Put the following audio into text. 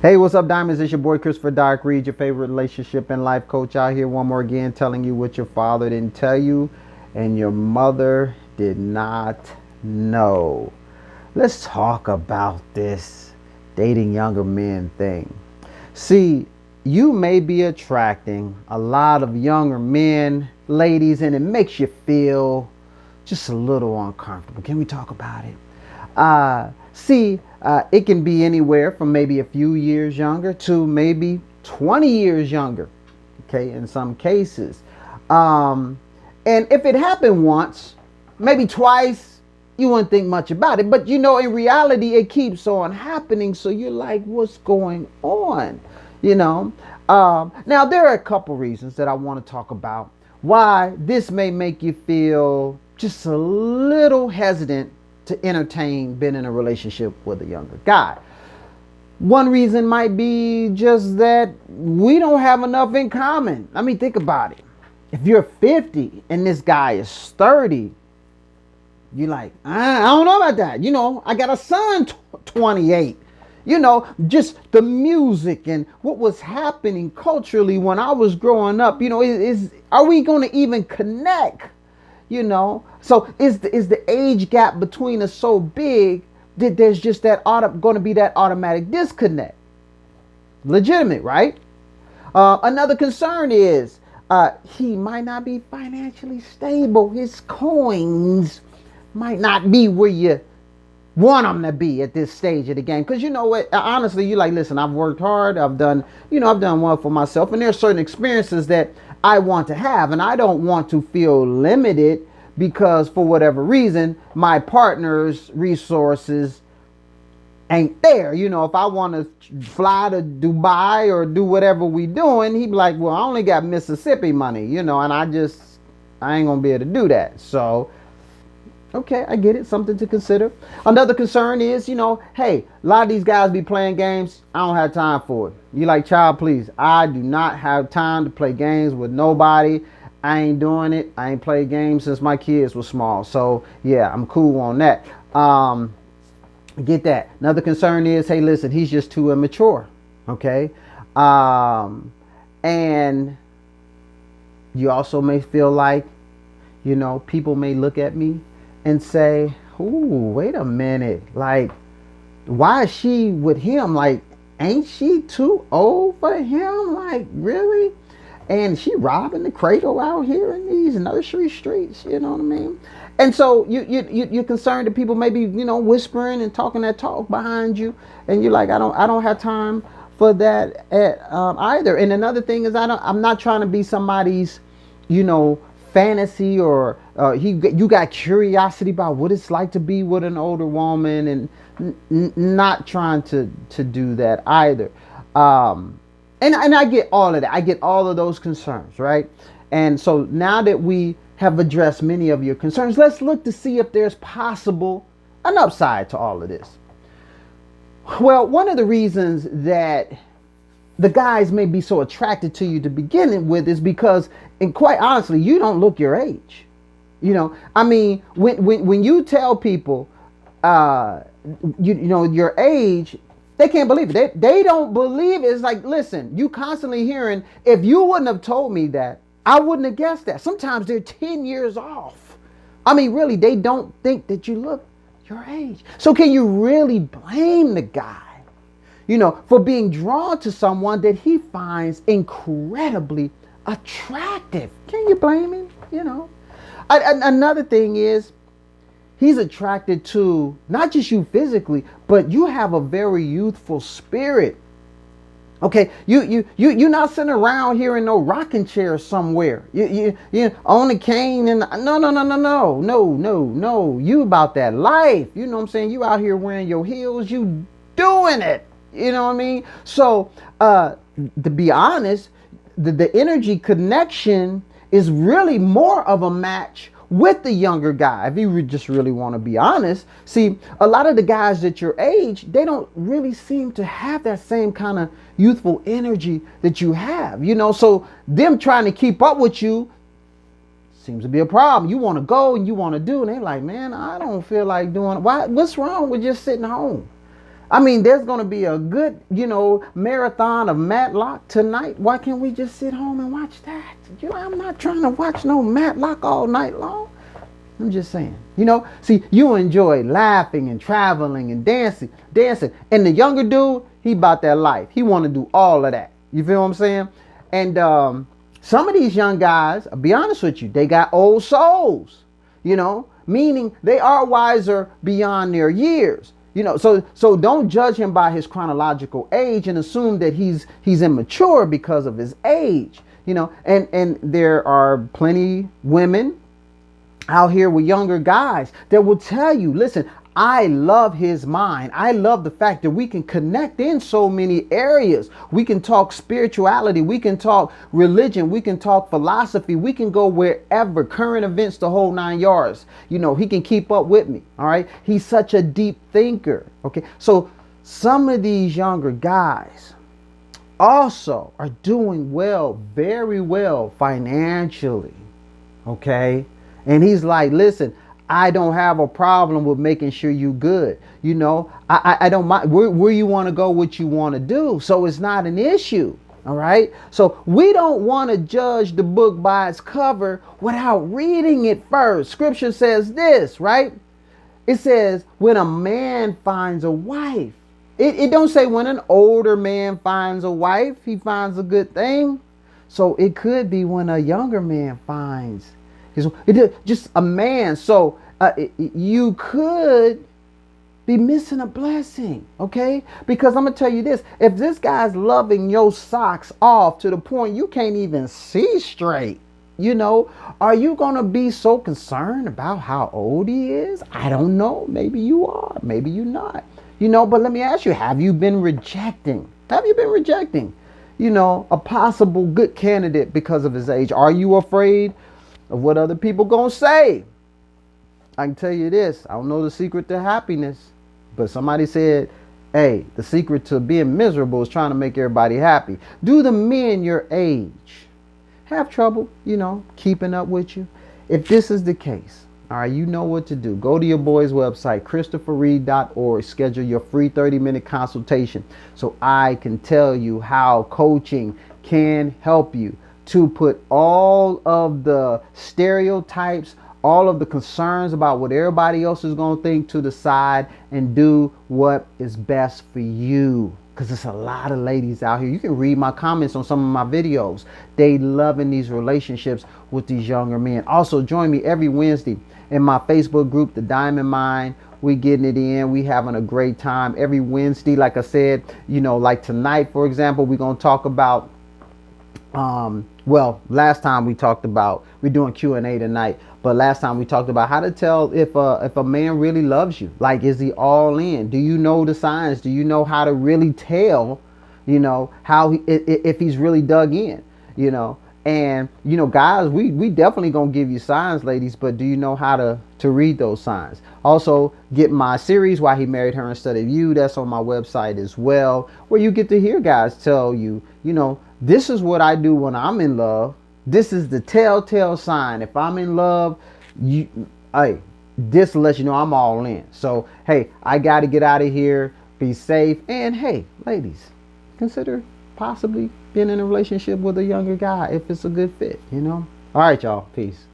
Hey, what's up, Diamonds? It's your boy Christopher Dark Reed, your favorite relationship and life coach out here one more again, telling you what your father didn't tell you and your mother did not know. Let's talk about this dating younger men thing. See, you may be attracting a lot of younger men, ladies, and it makes you feel just a little uncomfortable. Can we talk about it? It can be anywhere from maybe a few years younger to maybe 20 years younger, okay, in some cases. Um, and if it happened once, maybe twice, you wouldn't think much about it. But in reality, it keeps on happening. So you're like, what's going on? You know? Now, there are a couple reasons that I want to talk about why this may make you feel just a little hesitant to entertain being in a relationship with a younger guy. One reason might be just that we don't have enough in common. I mean, think about it. If you're 50 and this guy is 30, you're like, I don't know about that. I got a son 28. Just the music and what was happening culturally when I was growing up, are we going to even connect? So is the age gap between us so big that there's just going to be that automatic disconnect? Legitimate, right? Another concern is he might not be financially stable. His coins might not be where you want them to be at this stage of the game. Because you know what? Honestly, you're like, listen, I've worked hard. I've done well for myself. And there's certain experiences that I want to have. And I don't want to feel limited because for whatever reason, my partner's resources ain't there. If I want to fly to Dubai or do whatever we doing, he'd be like, well, I only got Mississippi money, and I ain't going to be able to do that. So, okay, I get it. Something to consider. Another concern is, hey, a lot of these guys be playing games. I don't have time for it. You like, child, please. I do not have time to play games with nobody. I ain't doing it. I ain't played games since my kids were small. So, yeah, I'm cool on that. Get that. Another concern is, hey, listen, he's just too immature. Okay. And you also may feel like, people may look at me and say, ooh, wait a minute. Like, why is she with him? Like, ain't she too old for him? Like, really? And she robbing the cradle out here in these nursery streets. You know what I mean? And so you're concerned that people may be, whispering and talking that talk behind you. And you're like, I don't have time for that either. And another thing is, I'm not trying to be somebody's, fantasy or you got curiosity about what it's like to be with an older woman, and not trying to do that either. And I get all of that. I get all of those concerns, right? And so now that we have addressed many of your concerns, let's look to see if there's possible an upside to all of this. Well, one of the reasons that the guys may be so attracted to you to begin with is because, and quite honestly, you don't look your age. I mean, when you tell people, your age, they can't believe it. They don't believe it. It's like, listen, you constantly hearing, if you wouldn't have told me that, I wouldn't have guessed that. Sometimes they're 10 years off. I mean, really, they don't think that you look your age. So can you really blame the guy, for being drawn to someone that he finds incredibly attractive? Can you blame him? Another thing is, he's attracted to not just you physically, but you have a very youthful spirit. Okay, you're not sitting around here in no rocking chair somewhere. You on a cane and no. You about that life. You know what I'm saying? You out here wearing your heels. You doing it. You know what I mean? So to be honest, the energy connection is really more of a match with the younger guy, if you just really want to be honest. See, a lot of the guys at your age, they don't really seem to have that same kind of youthful energy that you have, so them trying to keep up with you seems to be a problem. You want to go and you want to do, and they're like, man, I don't feel like doing it. What's wrong with just sitting home? I mean, there's going to be a good, marathon of Matlock tonight. Why can't we just sit home and watch that? I'm not trying to watch no Matlock all night long. I'm just saying, see, you enjoy laughing and traveling and dancing. And the younger dude, he about that life. He want to do all of that. You feel what I'm saying? And some of these young guys, I'll be honest with you, they got old souls, meaning they are wiser beyond their years. So don't judge him by his chronological age and assume that he's immature because of his age. And there are plenty women out here with younger guys that will tell you, listen, I love his mind. I love the fact that we can connect in so many areas. We can talk spirituality. We can talk religion. We can talk philosophy. We can go wherever, current events, the whole 9 yards. He can keep up with me. All right. He's such a deep thinker. Okay. So some of these younger guys also are doing well, very well financially. Okay. And he's like, listen, I don't have a problem with making sure you good. I don't mind where you want to go, what you want to do. So it's not an issue. All right. So we don't want to judge the book by its cover without reading it first. Scripture says this, right? It says when a man finds a wife, it don't say when an older man finds a wife, he finds a good thing. So it could be when a younger man finds just a man. So you could be missing a blessing, okay? Because I'm gonna tell you this: if this guy's loving your socks off to the point you can't even see straight, are you gonna be so concerned about how old he is? I don't know. Maybe you are. Maybe you're not. But let me ask you: have you been rejecting? A possible good candidate because of his age? Are you afraid of what other people gonna say? I can tell you this, I don't know the secret to happiness, but somebody said, hey, the secret to being miserable is trying to make everybody happy. Do the men your age have trouble, keeping up with you? If this is the case, all right, you know what to do. Go to your boy's website, christopherreed.org, schedule your free 30-minute consultation so I can tell you how coaching can help you to put all of the stereotypes, all of the concerns about what everybody else is going to think to the side and do what is best for you. Because there's a lot of ladies out here. You can read my comments on some of my videos. They loving these relationships with these younger men. Also, join me every Wednesday in my Facebook group, The Diamond Mind. We getting it in. We having a great time every Wednesday. Like I said, like tonight, for example, we're going to talk about last time we talked about, we're doing Q&A tonight, but last time we talked about how to tell if a man really loves you. Like, is he all in? Do you know the signs? Do you know how to really tell, how if he's really dug in, and guys, we definitely gonna give you signs, ladies, but do you know how to read those signs? Also, get my series, Why He Married Her Instead of You. That's on my website as well, where you get to hear guys tell you, this is what I do when I'm in love. This is the telltale sign. If I'm in love, this lets you know I'm all in. So, hey, I got to get out of here. Be safe. And hey, ladies, consider possibly being in a relationship with a younger guy if it's a good fit, All right, y'all. Peace.